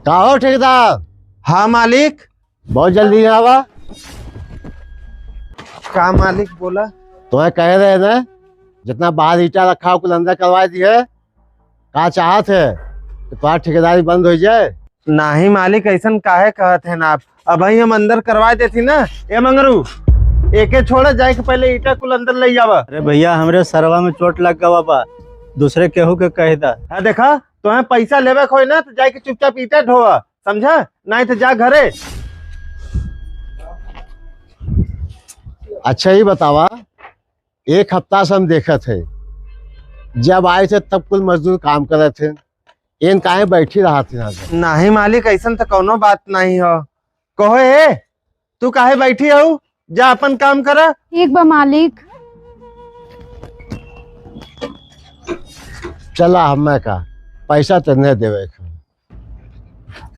का हो ठेकेदार? हाँ मालिक। बहुत जल्दी आवा। का मालिक बोला? तुम्हें कह रहे ना जितना बाहर ईटा रखा हो कुल अंदर करवा दिए। का चाहत है कि तुम्हारी ठेकेदारी बंद हो जाए? नहीं मालिक, ऐसा काहे कहते हैं आप? अब हम अंदर करवा देती ना। ए मंगरू, एके छोड़ जाए के पहले ईटा कुल अंदर ले जावा। अरे भैया हमरे सरवा में चोट लग गवा बा, दूसरे केहू के कह दा। हाँ देखा, तुम्हें पैसा लेवे खोई ना तो जाके चुपचाप ईटा ढोवा, समझा? नहीं तो जा घरे। अच्छा ही बतावा, एक हफ्ता से हम देखे थे, जब आए थे तब कुल मजदूर काम कर रहे थे, इन काहे बैठी रहा थी यहाँ पे? नहीं मालिक, ऐसा तो कोनो बात नहीं हो। कहो हे, तू काहे बैठी हो? जा अपन काम करा। एक बा मालिक। चला हमें का पैसा तो नहीं देवे।